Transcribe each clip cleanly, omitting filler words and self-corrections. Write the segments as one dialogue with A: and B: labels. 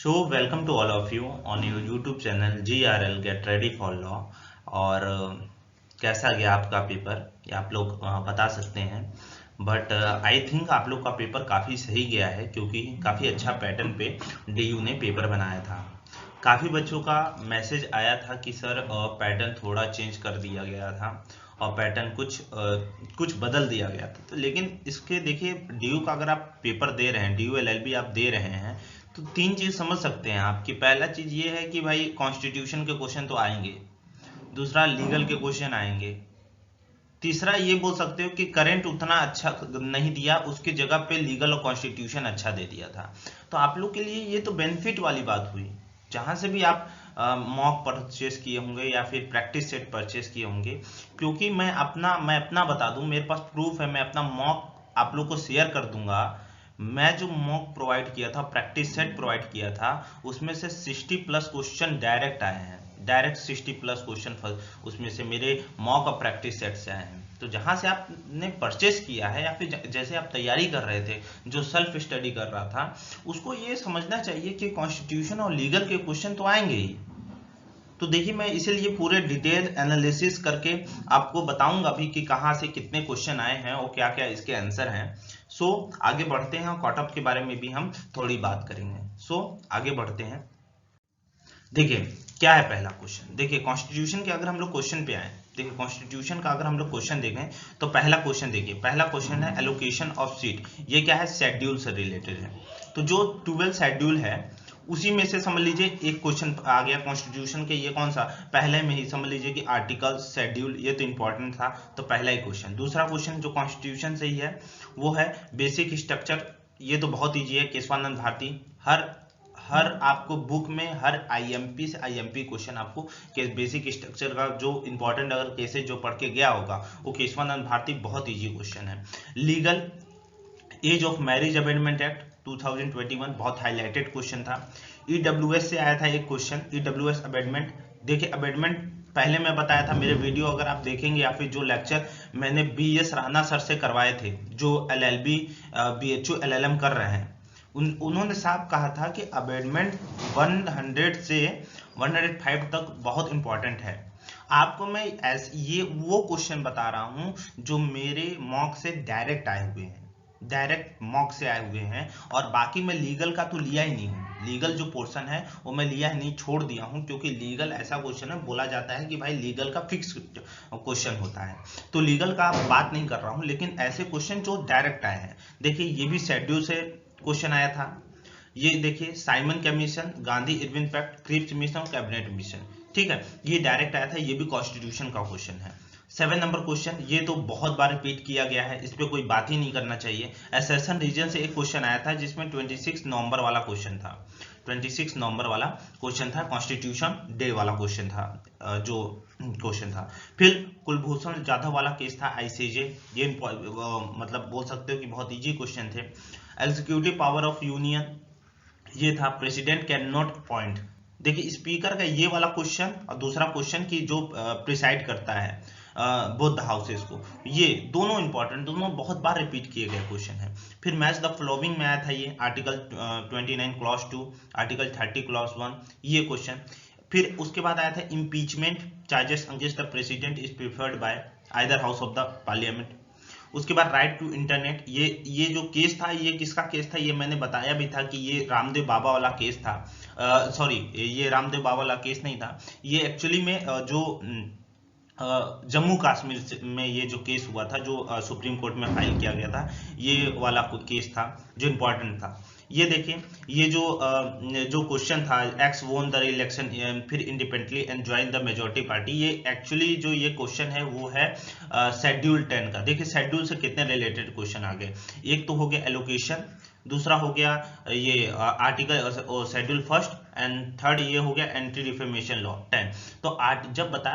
A: Welcome to all of you on your YouTube channel GRL get ready for law. और कैसा गया आपका paper ये आप लोग बता सकते हैं। बट आई थिंक आप लोग का पेपर काफ़ी सही गया है, क्योंकि काफ़ी अच्छा पैटर्न पे DU ने पेपर बनाया था। काफ़ी बच्चों का मैसेज आया था कि सर पैटर्न थोड़ा चेंज कर दिया गया था और पैटर्न कुछ बदल दिया गया था। तो लेकिन इसके देखिए, DU का अगर आप पेपर दे रहे हैं, DU LLB आप दे रहे हैं, तो तीन चीज समझ सकते हैं आप। कि पहला चीज ये है कि भाई कॉन्स्टिट्यूशन के क्वेश्चन तो आएंगे, दूसरा लीगल के क्वेश्चन आएंगे, तीसरा ये बोल सकते हो कि करंट उतना अच्छा नहीं दिया, उसकी जगह पे लीगल और कॉन्स्टिट्यूशन अच्छा दे दिया था। तो आप लोग के लिए ये तो बेनिफिट वाली बात हुई। जहां से भी आप मॉक परचेस किए होंगे या फिर प्रैक्टिस सेट परचेस किए होंगे, क्योंकि मैं अपना बता दूं, मेरे पास प्रूफ है, मैं अपना मॉक आप लोग को शेयर कर दूंगा। मैं जो मॉक प्रोवाइड किया था, प्रैक्टिस सेट प्रोवाइड किया था, उसमें से 60+ क्वेश्चन डायरेक्ट आए हैं। डायरेक्ट 60+ क्वेश्चन उसमें से मेरे मॉक और प्रैक्टिस सेट से आए हैं। तो जहां से आपने परचेस किया है या फिर जैसे आप तैयारी कर रहे थे, जो सेल्फ स्टडी कर रहा था, उसको ये समझना चाहिए कि कॉन्स्टिट्यूशन और लीगल के क्वेश्चन तो आएंगे ही। तो देखिए, मैं इसीलिए पूरे डिटेल एनालिसिस करके आपको बताऊंगा भी कि कहाँ से कितने क्वेश्चन आए हैं और क्या क्या इसके आंसर हैं। आगे बढ़ते हैं और कॉटअप के बारे में भी हम थोड़ी बात करेंगे। आगे बढ़ते हैं। देखिए, क्या है पहला क्वेश्चन। देखिए, कॉन्स्टिट्यूशन के अगर हम लोग क्वेश्चन पे आए, देखिए कॉन्स्टिट्यूशन का अगर हम लोग क्वेश्चन देखें तो पहला क्वेश्चन देखिए, पहला क्वेश्चन है एलोकेशन ऑफ सीट। ये क्या है? शेड्यूल से रिलेटेड है। तो जो 12 शेड्यूल है उसी में से समझ लीजिए एक क्वेश्चन आ गया कॉन्स्टिट्यूशन के। ये कौन सा? पहले में ही समझ लीजिए कि आर्टिकल शेड्यूल, ये तो इंपॉर्टेंट था, तो पहला ही क्वेश्चन। दूसरा क्वेश्चन जो कॉन्स्टिट्यूशन से ही है वो है बेसिक स्ट्रक्चर। ये तो बहुत ईजी है, केशवानंद भारती। हर हर आपको बुक में हर IMP से IMP क्वेश्चन आपको बेसिक स्ट्रक्चर का जो इंपॉर्टेंट अगर केसेस जो पढ़ के गया होगा वो केशवानंद भारती, बहुत इजी क्वेश्चन है। Legal, age of marriage amendment act 2021, बहुत हाईलाइटेड क्वेश्चन था। EWS से आया था एक क्वेश्चन, EWS अमेंडमेंट। देखिए, अमेंडमेंट पहले मैं बताया था, मेरे वीडियो अगर आप देखेंगे या फिर जो लेक्चर मैंने BS राणा सर से करवाए थे, जो LLB BHU LLM कर रहे हैं, उन्होंने साफ कहा था कि अमेंडमेंट 100 से 105 तक बहुत इंपॉर्टेंट है। आपको मैं ये वो क्वेश्चन बता रहा हूं जो मेरे मॉक से डायरेक्ट आए हुए हैं, डायरेक्ट मॉक से आए हुए हैं। और बाकी मैं लीगल का तो लिया ही नहीं हूँ। लीगल जो पोर्शन है वो मैं लिया ही नहीं, छोड़ दिया हूँ, क्योंकि लीगल ऐसा क्वेश्चन है, बोला जाता है कि भाई लीगल का फिक्स क्वेश्चन होता है, तो लीगल का बात नहीं कर रहा हूँ। लेकिन ऐसे क्वेश्चन जो डायरेक्ट आए हैं, देखिए ये भी शेड्यूल से क्वेश्चन आया था। ये देखिए, Simon Commission, Gandhi Irwin Pact, Cripps Mission और कैबिनेट मिशन, ठीक है, ये डायरेक्ट आया था। ये भी कॉन्स्टिट्यूशन का क्वेश्चन है। 7 नंबर क्वेश्चन, ये तो बहुत बार रिपीट किया गया है, इस पे कोई बात ही नहीं करना चाहिए। एसेशन रीजन से एक क्वेश्चन आया था जिसमें 26 नवंबर वाला क्वेश्चन था। 26 नवंबर वाला क्वेश्चन था, कॉन्स्टिट्यूशन डे वाला क्वेश्चन था, जो क्वेश्चन था। फिर कुलभूषण जाधव वाला केस था ICJ, ये मतलब बोल सकते हो कि बहुत इजी क्वेश्चन थे। एग्जीक्यूटिव पावर ऑफ यूनियन, ये था प्रेसिडेंट कैन नॉट अपॉइंट। देखिए, स्पीकर का ये वाला क्वेश्चन और दूसरा क्वेश्चन की जो प्रिसाइड करता है बोथ द हाउसेस को, ये दोनों इंपॉर्टेंट, दोनों बहुत बार रिपीट किए गए क्वेश्चन है। फिर मैच द फॉलोइंग में आया था ये आर्टिकल 29 क्लॉज 2, आर्टिकल 30 क्लॉज 1, ये क्वेश्चन। फिर उसके बाद आया था impeachment charges against the president is preferred bye either house of the parliament. उसके बाद राइट टू इंटरनेट, ये जो केस था, ये किसका केस था, ये मैंने बताया भी था कि ये रामदेव बाबा वाला केस था। सॉरी, ये रामदेव बाबा वाला केस नहीं था, ये एक्चुअली में जो जम्मू कश्मीर में ये जो केस हुआ था, जो सुप्रीम कोर्ट में फाइल किया गया था, ये वाला केस था जो इम्पोर्टेंट था। ये देखिए, ये जो क्वेश्चन था, एक्स वोन द इलेक्शन फिर independently and join the majority party, ये एक्चुअली जो ये क्वेश्चन है वो है शेड्यूल 10 का। देखिए, शेड्यूल से कितने रिलेटेड क्वेश्चन आ गए। एक तो हो गया एलोकेशन, दूसरा हो गया ये article schedule first, and third ये हो गया एंटी डिफेमेशन लॉ 10। तो जब बता,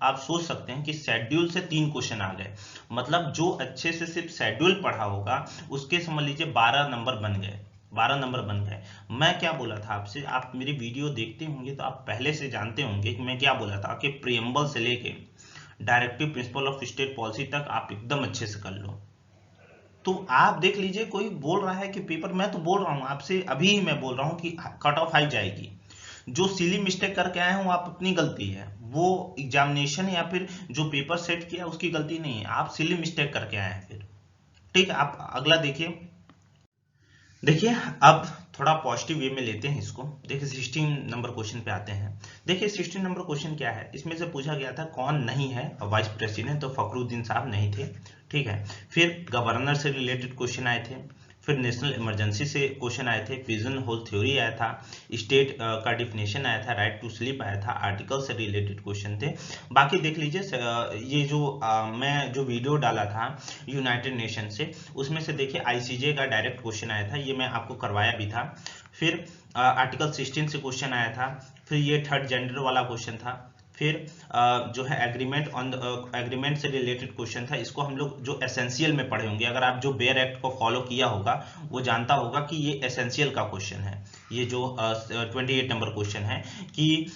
A: आप सोच सकते हैं कि शेड्यूल से 3 क्वेश्चन आ गए, मतलब जो अच्छे से सिर्फ शेड्यूल पढ़ा होगा उसके समझ लीजिए 12 नंबर बन गए, 12 नंबर बन गए। मैं क्या बोला था आपसे, आप मेरी वीडियो देखते होंगे तो आप पहले से जानते होंगे कि मैं क्या बोला था कि प्रियम्बल से लेके directive principle of state policy तक आप एकदम अच्छे से कर लो। तो आप देख लीजिए, कोई बोल रहा है कि पेपर, मैं तो बोल रहा हूँ आपसे, अभी ही मैं बोल रहा हूँ कि कट ऑफ हाई जाएगी। जो सिली मिस्टेक करके आए हैं वो आप अपनी गलती है, वो एग्जामिनेशन या फिर जो पेपर सेट किया उसकी गलती नहीं है, आप सिली मिस्टेक करके आए हैं फिर। ठीक है, आप अगला देखिए। देखिए अब थोड़ा पॉजिटिव वे में लेते हैं इसको। देखिए 16 नंबर क्वेश्चन पे आते हैं। देखिए 16 नंबर क्वेश्चन क्या है, इसमें से पूछा गया था कौन नहीं है वाइस प्रेसिडेंट, तो फखरुद्दीन साहब नहीं थे। ठीक है, फिर गवर्नर से रिलेटेड क्वेश्चन आए थे, फिर नेशनल इमरजेंसी से क्वेश्चन आए थे, पिजन होल थ्योरी आया था, स्टेट का डिफिनेशन आया था, राइट टू स्लीप आया था, आर्टिकल से रिलेटेड क्वेश्चन थे। बाकी देख लीजिए, ये जो मैं जो वीडियो डाला था यूनाइटेड नेशन से, उसमें से देखिए आईसीजे का डायरेक्ट क्वेश्चन आया था, ये मैं आपको करवाया भी था। फिर आर्टिकल 16 से क्वेश्चन आया था, फिर ये थर्ड जेंडर वाला क्वेश्चन था, फिर जो है एग्रीमेंट से रिलेटेड क्वेश्चन था। इसको हम लोग जो एसेंशियल में पढ़े होंगे, अगर आप जो बेयर एक्ट को फॉलो किया होगा वो जानता होगा कि ये एसेंशियल का क्वेश्चन है। ये जो 28 नंबर क्वेश्चन है कि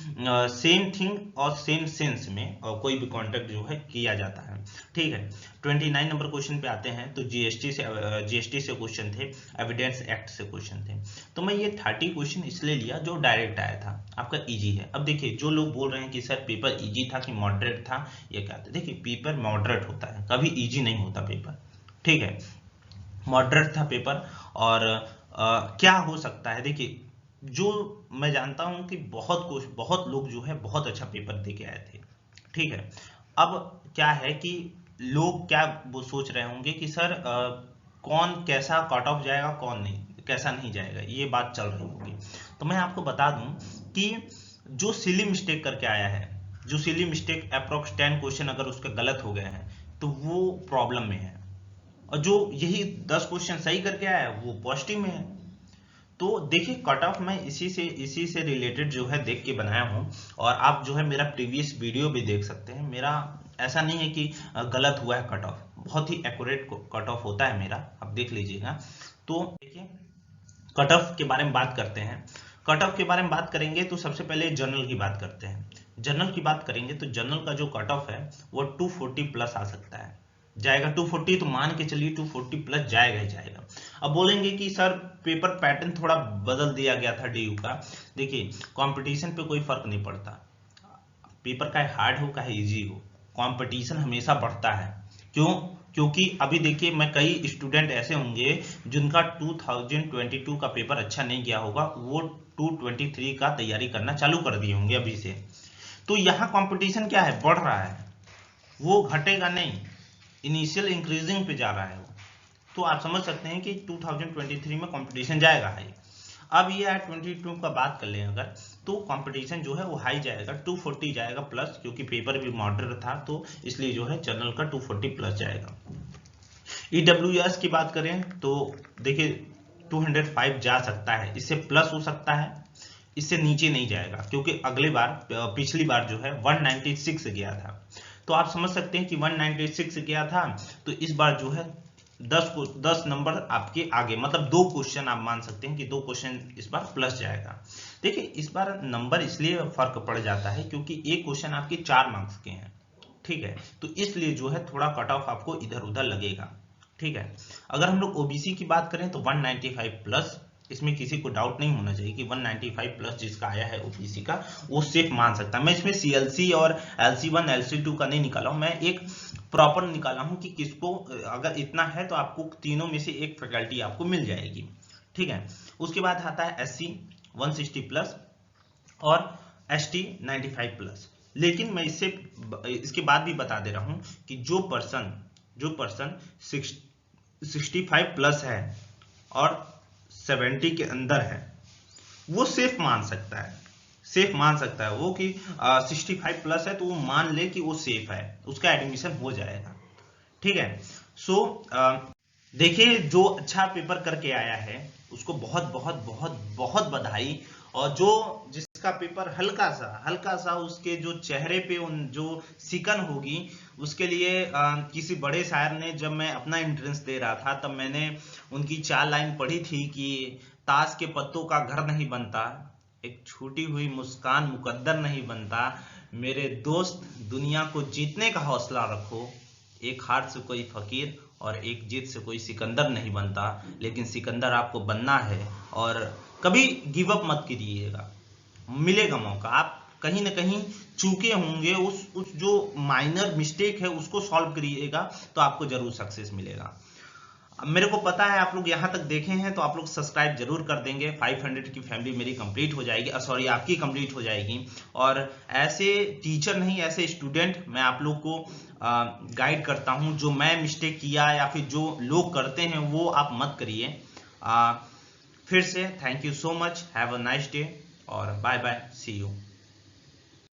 A: सेम थिंग और सेम सेंस में कोई भी कॉन्ट्रैक्ट जो है किया जाता है। ठीक है, 29 नंबर क्वेश्चन पे आते हैं, तो जीएसटी से क्वेश्चन थे, एविडेंस एक्ट से क्वेश्चन थे। तो मैं ये 30 क्वेश्चन इसलिए लिया जो डायरेक्ट आया था, आपका इजी है। अब देखिए जो लोग बोल रहे हैं कि सर पेपर इजी था कि मॉडरेट था, ये क्या था, देखिए पेपर मॉडरेट होता है, कभी इजी नहीं होता पेपर। ठीक है, मॉडरेट था पेपर। और क्या हो सकता है, देखिए जो मैं जानता हूं कि बहुत लोग जो है बहुत अच्छा पेपर दे के आए थे। ठीक है, अब क्या है कि लोग क्या वो सोच रहे होंगे कि सर कौन कैसा कट ऑफ जाएगा, कौन नहीं, कैसा नहीं जाएगा, ये बात चल रही होगी। तो मैं आपको बता दूं कि जो सिली मिस्टेक करके आया है, जो सिली मिस्टेक अप्रोक्स 10 क्वेश्चन अगर उसके गलत हो गए हैं तो वो प्रॉब्लम में है, और जो यही 10 क्वेश्चन सही करके आया है वो पॉजिटिव में है। तो देखिए कट ऑफ मैं इसी से रिलेटेड जो है देख के बनाया हूँ, और आप जो है मेरा प्रीवियस वीडियो भी देख सकते हैं। मेरा ऐसा नहीं है कि गलत हुआ है कट ऑफ, बहुत ही एक्यूरेट कट ऑफ होता है मेरा, आप देख लीजिएगा। तो देखिए कट ऑफ के बारे में बात करते हैं। कट ऑफ के बारे में बात करेंगे तो सबसे पहले जनरल की बात करते हैं। जनरल की बात करेंगे तो जनरल का जो कट ऑफ है वो 240 प्लस आ सकता है, जाएगा 240, तो मान के चलिए 240 प्लस जाएगा ही जाएगा। अब बोलेंगे कि सर पेपर पैटर्न थोड़ा बदल दिया गया था डीयू का। देखिए कंपटीशन पे कोई फर्क नहीं पड़ता, पेपर चाहे हार्ड हो चाहे इजी हो, कंपटीशन हमेशा बढ़ता है। क्यों? क्योंकि अभी देखिए मैं कई स्टूडेंट ऐसे होंगे जिनका 2022 का पेपर अच्छा नहीं गया होगा, वो 2023 का तैयारी करना चालू कर दिए होंगे अभी से। तो यहाँ कंपटीशन क्या है, बढ़ रहा है, वो घटेगा नहीं, इनिशियल इंक्रीजिंग पे जा रहा है वो। तो आप समझ सकते हैं कि 2023 में कंपटीशन जाएगा हाई। अब ये 22 का बात कर लें अगर, तो कंपटीशन जो है वो हाई जाएगा, 240 जाएगा प्लस, क्योंकि पेपर भी मॉडरेट था तो इसलिए जो है जनरल का 240 प्लस जाएगा। ईडब्ल्यूएस की बात करें तो देखिए 205 जा सकता है, इससे प्लस हो सकता है, इससे नीचे नहीं जाएगा, क्योंकि अगली बार पिछली बार जो है 196 गया था। तो आप समझ सकते हैं कि 196 गया था, तो इस बार जो है 10 नंबर आपके आगे, मतलब 2 क्वेश्चन आप मान सकते हैं कि 2 क्वेश्चन इस बार प्लस जाएगा। देखिए इस बार नंबर इसलिए फर्क पड़ जाता है क्योंकि एक क्वेश्चन आपके 4 मार्क्स के हैं। ठीक है, तो इसलिए जो है थोड़ा कट ऑफ आपको इधर उधर लगेगा। ठीक है, अगर हम लोग ओबीसी की बात करें तो 195 प्लस, इसमें किसी को डाउट नहीं होना चाहिए कि 195 प्लस जिसका आया है ओबीसी का वो सेफ मान सकता है। मैं इसमें सीएलसी और एलसी1 एलसी2 का नहीं निकाला हूं, मैं एक प्रॉपर निकाला हूं कि किसको अगर इतना है तो आपको तीनों में से एक फैकल्टी आपको मिल जाएगी। ठीक है, उसके बाद आता है एससी 160 प्लस और एसटी 95 प्लस। लेकिन मैं इसके बाद भी बता दे रहा हूं कि जो पर्सन 65 प्लस है और 70 के अंदर है वो सेफ मान सकता है, वो कि 65 प्लस है तो वो मान ले कि वो सेफ है, उसका एडमिशन हो जाएगा। ठीक है, सो देखिए जो अच्छा पेपर करके आया है उसको बहुत बहुत बहुत बहुत बधाई, और जो जिसका पेपर हल्का सा उसके जो चेहरे पे उन जो सिकन होगी, उसके लिए किसी बड़े शायर ने, जब मैं अपना एंट्रेंस दे रहा था तब मैंने उनकी 4 लाइन पढ़ी थी कि ताश के पत्तों का घर नहीं बनता, एक छूटी हुई मुस्कान मुकद्दर नहीं बनता, मेरे दोस्त दुनिया को जीतने का हौसला रखो, एक हार से कोई फकीर और एक जीत से कोई सिकंदर नहीं बनता, लेकिन सिकंदर आपको बनना है। और कभी गिव अप मत कीजिएगा, मिलेगा मौका। आप कहीं ना कहीं चूके होंगे, उस जो माइनर मिस्टेक है उसको सॉल्व करिएगा तो आपको जरूर सक्सेस मिलेगा। अब मेरे को पता है आप लोग यहाँ तक देखे हैं तो आप लोग सब्सक्राइब जरूर कर देंगे। 500 की फैमिली मेरी कंप्लीट हो जाएगी, सॉरी आपकी कंप्लीट हो जाएगी। और ऐसे टीचर नहीं, ऐसे स्टूडेंट मैं आप लोग को गाइड करता हूँ। जो मैं मिस्टेक किया या फिर जो लोग करते हैं वो आप मत करिए। फिर से thank you so much, have a nice day और बाय बाय, सी यू।